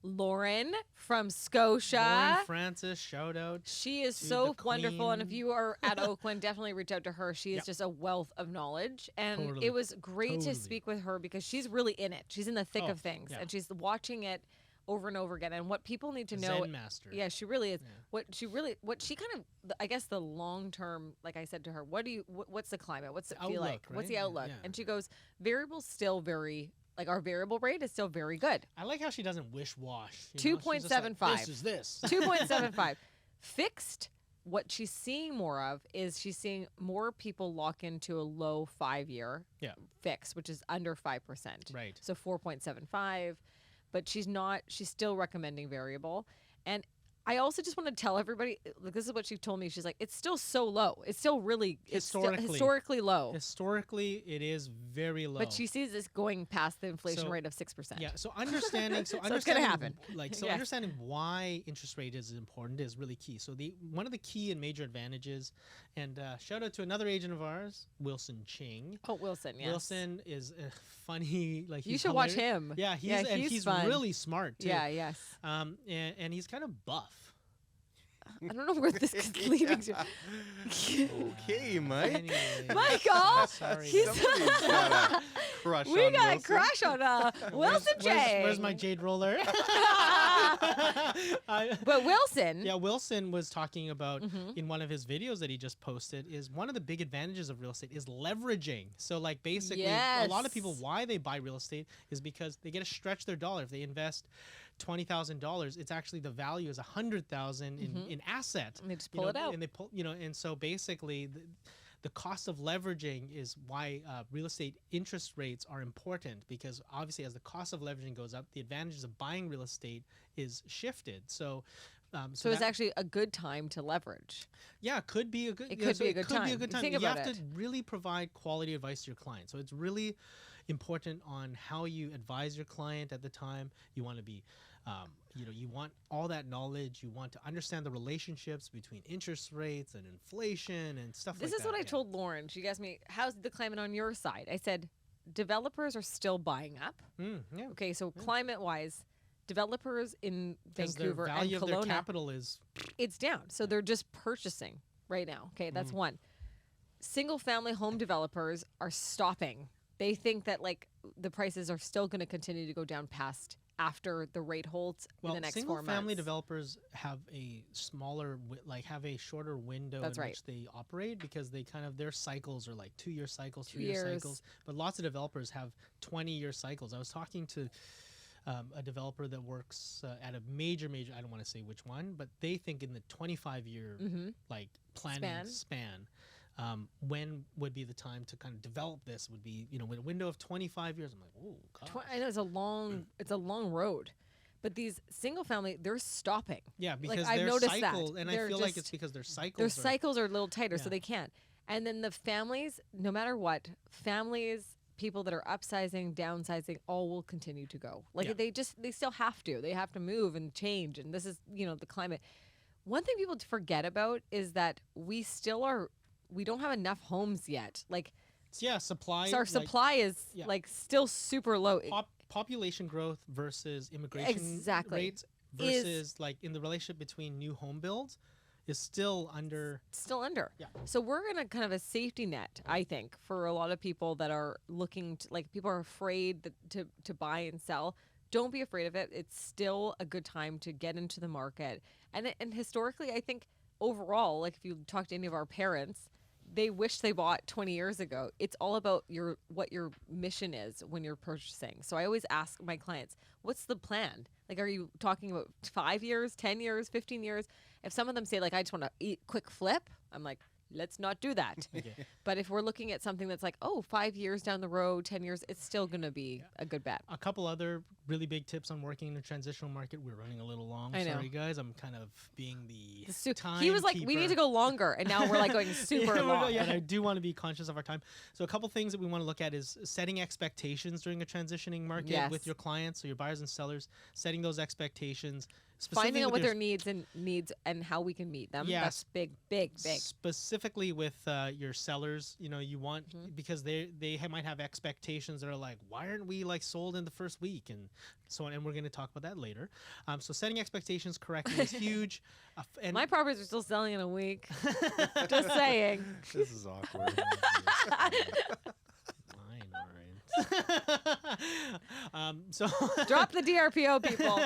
Lauren from Scotia. Lauren Francis, shout out. She is to so the wonderful, and if queen. you are at Oakwyn, definitely reach out to her. She is Yep. just a wealth of knowledge, and Totally. it was great Totally. to speak with her because she's really in it. She's in the thick Oh, of things, yeah. and she's watching it over and over again. And what people need to know, Zen master. yeah, she really is. Yeah. What she kind of, I guess, the long term. Like I said to her, what's the climate? What's it feel like? outlook, What's the right? Yeah, outlook? yeah. And she goes, variable's still very. Like our variable rate is still very good. I like how she doesn't wish wash. 2.75. This is this. 2.75. Fixed, what she's seeing more of is she's seeing more people lock into a low 5-year Yeah. fix, which is under 5%. Right. So 4.75. But she's still recommending variable. And I also just want to tell everybody, like, this is what she told me. She's like, it's still so low. It's still really historically low. Historically, it is very low. But she sees this going past the inflation So- rate of 6%. Yeah, so understanding, So it's understanding, gonna happen. So Yes. understanding why interest rate is important is really key. So one of the key and major advantages, and shout out to another agent of ours, Wilson Ching. Oh, Wilson, yes. Wilson is a funny, like You he's should watch hilarious. him. Yeah, he's fun. really smart too. Yeah, yes. And he's kind of buff. I don't know where this is leading to. Okay, Mike. Anyways, Michael, sorry. he's Somebody's got a crush we on got a Wilson. crush on Wilson J. Where's my jade roller? But Wilson, Yeah, Wilson was talking about Mhm. in one of his videos that he just posted is one of the big advantages of real estate is leveraging. So like basically a lot of people, Yes. why they buy real estate is because they get to stretch their dollar. If they invest $20,000, it's actually the value is $100,000 in asset. and they just you pull know, it out. and they pull, and so basically the cost of leveraging is why real estate interest rates are important, because obviously as the cost of leveraging goes up, the advantages of buying real estate is shifted. So So it's that- actually a good time to leverage. yeah, it could be a good. It yeah, could so be a good Could be time. a good You time. think You about have it. to really provide quality advice to your client. So it's really important on how you advise your client at the time. You want to be, you want all that knowledge. You want to understand the relationships between interest rates and inflation and stuff This like is that. what I yeah. told Lauren. She asked me, "How's the climate on your side?" I said, "Developers are still buying up." Yeah. Okay, so climate-wise, developers in 'Cause Vancouver the and value of their Kelowna, capital is it's down. So they're just purchasing right now. Okay, that's one. Single-family home developers are stopping. They think that like the prices are still going to continue to go down past after the rate holds well. in the next 4 Single months. family developers have a smaller, have a shorter window That's in right. which they operate, because they kind of their cycles are like 2-year cycles, 2 3-year years. cycles. But lots of developers have 20-year cycles. I was talking to a developer that works at a major. I don't want to say which one, but they think in the 25-year like planning span. When would be the time to kind of develop this? Would be with a window of 25 years. I'm like, oh god. I know it's a long road, but these single family, they're stopping. Yeah, because I've their noticed that. cycle, and I They're feel like just- it's because their cycles. Their are, cycles are a little tighter, so Yeah. they can't. And then the families, no matter what, people that are upsizing, downsizing, all will continue to go. Like Yeah. they still have to. They have to move and change. And this is, the climate. One thing people forget about is that we don't have enough homes yet. Like Yeah, supply. so our like, supply is yeah. like still super low. population growth versus immigration Exactly. rates versus like in the relationship between new home builds is still under. Still under. Yeah. So we're in a kind of a safety net, I think, for a lot of people that are looking to, like, people are afraid to buy and sell. Don't be afraid of it. It's still a good time to get into the market. And historically, I think overall, like if you talk to any of our parents, they wish they bought 20 years ago. It's all about what your mission is when you're purchasing. So I always ask my clients, what's the plan? Like, are you talking about 5 years, 10 years, 15 years? If some of them say, like, I just want to eat quick flip, I'm like, let's not do that. Okay. But if we're looking at something that's like, 5 years down the road, 10 years, it's still going to be a good bet. A couple other really big tips on working in the transitional market. We're running a little long. I know. Sorry, guys. I'm kind of being the He was like, we need to go longer. And now we're like going super long. Yeah, and I do want to be conscious of our time. So a couple things that we want to look at is setting expectations during a transitioning market Yes. with your clients, so your buyers and sellers, setting those expectations. Finding out what their needs. needs and how we can meet them. Yes. That's big, big, big. Specifically with your sellers, you want because they might have expectations that are like, why aren't we like sold in the first week and so on, and we're going to talk about that later. So setting expectations correctly is huge. And My properties are still selling in a week. Just saying. This is awkward. So Drop the DRPO, people.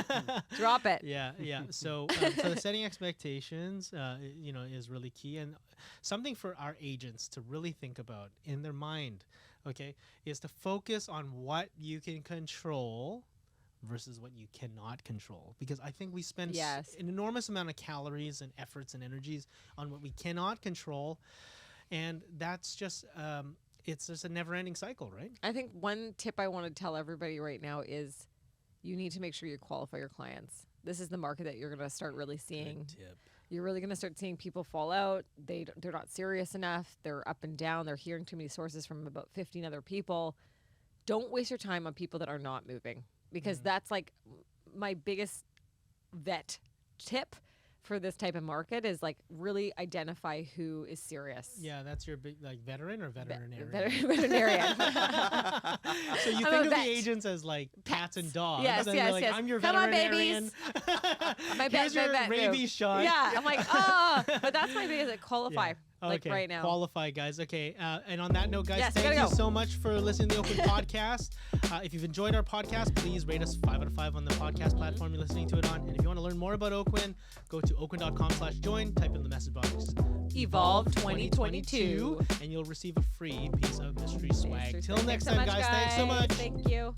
Drop it. yeah. So the setting expectations, is really key, and something for our agents to really think about in their mind, okay, is to focus on what you can control versus what you cannot control. Because I think we spend Yes. an enormous amount of calories and efforts and energies on what we cannot control, and that's just it's just a never-ending cycle, right? I think one tip I want to tell everybody right now is you need to make sure you qualify your clients. This is the market that you're going to start really seeing. Good tip. You're really going to start seeing people fall out. They're not serious enough. They're up and down. They're hearing too many sources from about 15 other people. Don't waste your time on people that are not moving, because that's like my biggest vet tip for this type of market is like really identify who is serious. Yeah, that's your big like veteran or veterinarian. Veterinarian. So you I'm think a of the vet. agents as like cats and dogs. Yes, and yes, you're like, yes. I'm your Come on, veterinarian. My Here's your vet rabies move. shot. Yeah, I'm like, but that's my biggest like, qualify like Okay, right now. Qualify, guys. Okay, and on that note, guys, Yes, thank gotta you go. so much for listening to the Oakwyn podcast. If you've enjoyed our podcast, please rate us 5 out of 5 on the podcast platform you're listening to it on. And if you want to learn more about Oakwyn, go to oakwyn.com/join, type in the message box Evolve 2022, and you'll receive a free piece of mystery swag. Thanks Till next so time, much, guys. Thanks so much. Thank you.